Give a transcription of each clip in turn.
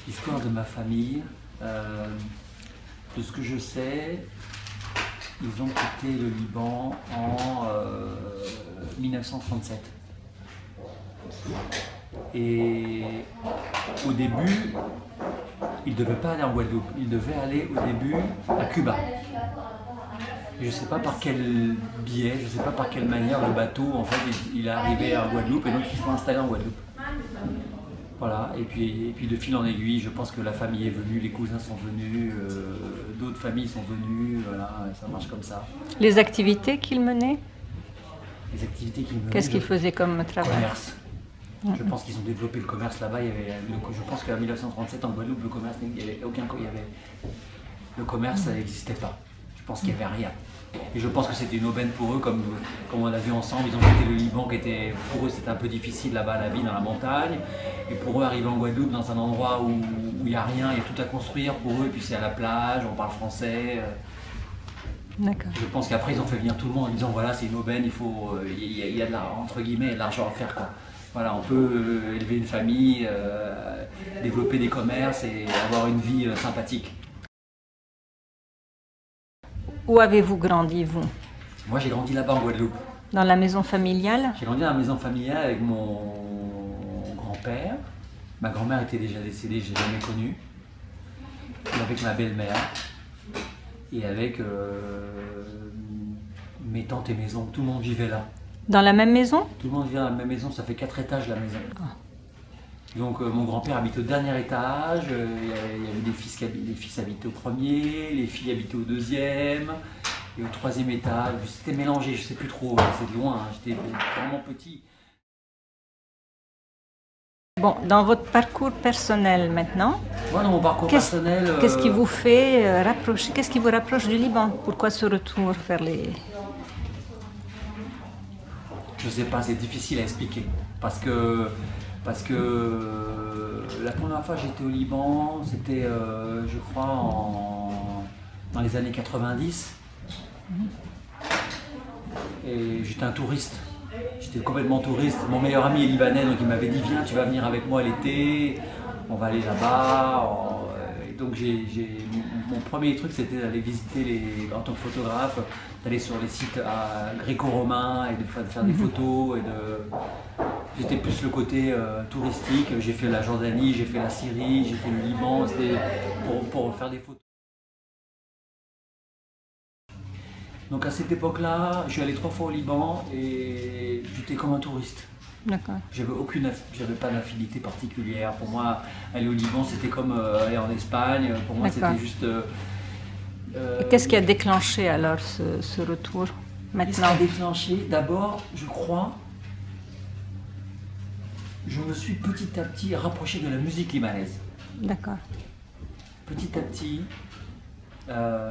L'histoire de ma famille, de ce que je sais, ils ont quitté le Liban en 1937. Et au début, ils ne devaient pas aller en Guadeloupe, ils devaient aller au début à Cuba. Je ne sais pas par quel biais, je ne sais pas par quelle manière le bateau, en fait, il est arrivé en Guadeloupe et donc ils se sont installés en Guadeloupe. Voilà, et puis de fil en aiguille, je pense que la famille est venue, les cousins sont venus, d'autres familles sont venues, voilà, ça marche comme ça. Les activités qu'ils menaient, Les activités qu'ils menaient. qu'est-ce qu'ils faisaient comme travail? Commerce. Je pense qu'ils ont développé le commerce là-bas. Je pense qu'en 1937, en Guadeloupe, le commerce, il n'y avait aucun. Le commerce, ça n'existait pas. Je pense qu'il n'y avait rien. Et je pense que c'était une aubaine pour eux, comme on l'a vu ensemble. Ils ont quitté le Liban, pour eux c'était un peu difficile là-bas, la vie dans la montagne. Et pour eux, arriver en Guadeloupe, dans un endroit où il n'y a rien, il y a tout à construire pour eux, et puis c'est à la plage, on parle français. D'accord. Je pense qu'après, ils ont fait venir tout le monde en disant voilà, c'est une aubaine, il y a de entre guillemets, de l'argent à faire, quoi. Voilà, on peut élever une famille, développer des commerces et avoir une vie sympathique. Où avez-vous grandi, vous? Moi, j'ai grandi là-bas en Guadeloupe. Dans la maison familiale? J'ai grandi dans la maison familiale avec mon grand-père. Ma grand-mère était déjà décédée, je ne l'ai jamais connue. Et avec ma belle-mère. Et avec mes tantes et mes oncles. Tout le monde vivait là. Dans la même maison? Tout le monde vivait dans la même maison, ça fait 4 étages la maison. Donc mon grand-père habite au dernier étage, il y avait des fils habitaient au premier, les filles habitaient au deuxième, et au troisième étage. C'était mélangé, je ne sais plus trop, c'est de loin, hein, j'étais vraiment petit. Bon, dans votre parcours personnel maintenant, Moi, dans mon parcours personnel... qu'est-ce qui vous fait rapprocher, qu'est-ce qui vous rapproche du Liban? Pourquoi ce retour vers les... Je ne sais pas, c'est difficile à expliquer, parce que la première fois que j'étais au Liban, c'était, je crois, dans les années 90. Et j'étais un touriste. J'étais complètement touriste. Mon meilleur ami est libanais, donc il m'avait dit viens, tu vas venir avec moi l'été, on va aller là-bas. Et donc mon premier truc, c'était d'aller visiter en tant que photographe, d'aller sur les sites gréco-romains et de faire des photos. C'était plus le côté touristique. J'ai fait la Jordanie, j'ai fait la Syrie, j'ai fait le Liban, c'était pour faire des photos. Donc à cette époque-là, je suis allé 3 fois au Liban et j'étais comme un touriste. D'accord. J'avais pas d'affinité particulière. Pour moi, aller au Liban, c'était comme aller en Espagne. Pour moi, c'était juste... Et qu'est-ce qui a déclenché alors ce retour maintenant? Qu'est-ce qui a déclenché? D'abord, je crois, je me suis petit à petit rapproché de la musique libanaise. D'accord. Petit à petit,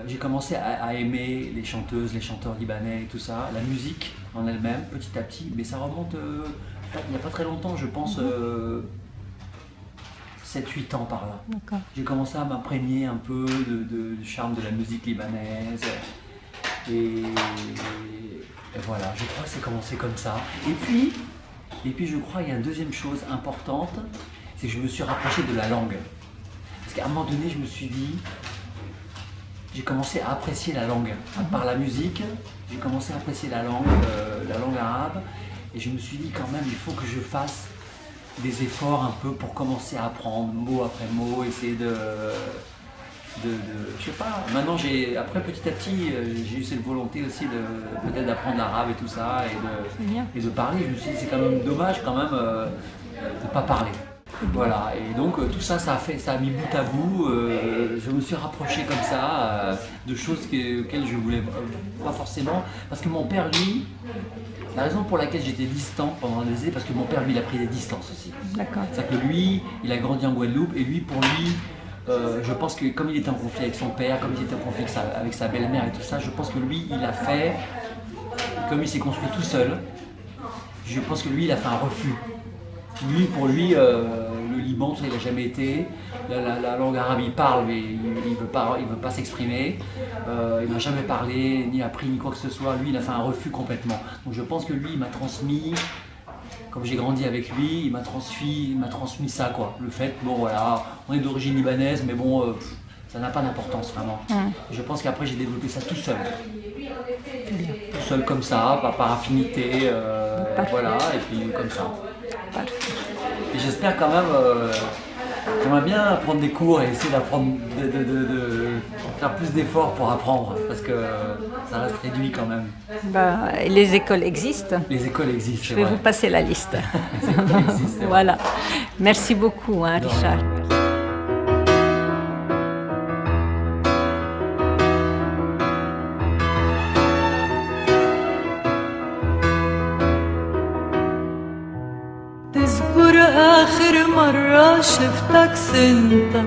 j'ai commencé à aimer les chanteuses, les chanteurs libanais et tout ça, la musique en elle-même, petit à petit, mais ça remonte il n'y a pas très longtemps, je pense 7-8 ans par là. D'accord. J'ai commencé à m'imprégner un peu du charme de la musique libanaise et voilà, je crois que c'est commencé comme ça. Et puis je crois qu'il y a une deuxième chose importante, c'est que je me suis rapproché de la langue. Parce qu'à un moment donné, je me suis dit, j'ai commencé à apprécier la langue. Par la musique, j'ai commencé à apprécier la langue arabe. Et je me suis dit quand même, il faut que je fasse des efforts un peu pour commencer à apprendre mot après mot, essayer je sais pas, maintenant après petit à petit, j'ai eu cette volonté aussi peut-être d'apprendre l'arabe et tout ça, et de parler. Je me suis dit, c'est quand même dommage quand même de ne pas parler. Voilà, et donc tout ça, ça a mis bout à bout. Je me suis rapproché comme ça de choses auxquelles je voulais pas forcément. Parce que mon père, lui, la raison pour laquelle j'étais distant pendant des années, parce que mon père, lui, il a pris des distances aussi. D'accord. C'est-à-dire que lui, il a grandi en Guadeloupe, et lui, pour lui, je pense que comme il était en conflit avec son père, comme il était en conflit avec sa belle-mère et tout ça, je pense que lui, il a fait, comme il s'est construit tout seul, je pense que lui, il a fait un refus. Pour lui, le Liban, ça, il n'a jamais été. La langue arabe, il parle, mais il ne veut pas s'exprimer. Il n'a jamais parlé, ni appris, ni quoi que ce soit. Lui, il a fait un refus complètement. Donc je pense que lui, il m'a transmis comme j'ai grandi avec lui, il m'a transmis ça, quoi. Le fait, bon voilà, on est d'origine libanaise, mais bon, ça n'a pas d'importance vraiment. Je pense qu'après j'ai développé ça tout seul. Tout seul comme ça, par affinité, voilà, et puis comme ça. Et j'espère quand même, j'aimerais bien prendre des cours et essayer d'apprendre, de faire plus d'efforts pour apprendre, parce que ça reste réduit quand même. Bah, les écoles existent. Les écoles existent, Je vais vous passer la liste. Les écoles existent, voilà. Merci beaucoup, hein, Richard. تذكر آخر مرة شفتك سنتا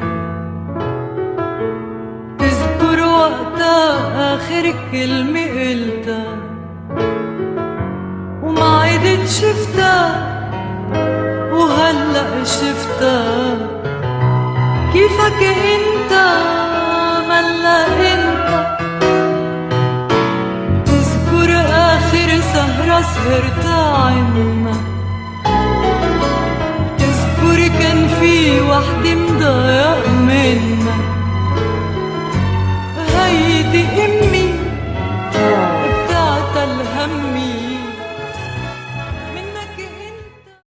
تذكر وقتها آخر كلمة قلتها وما عدت شفتها وهلأ شفتها كيفك انت ملا انت تذكر آخر سهرة سهرتها عنا كان في وحدة مضايق منك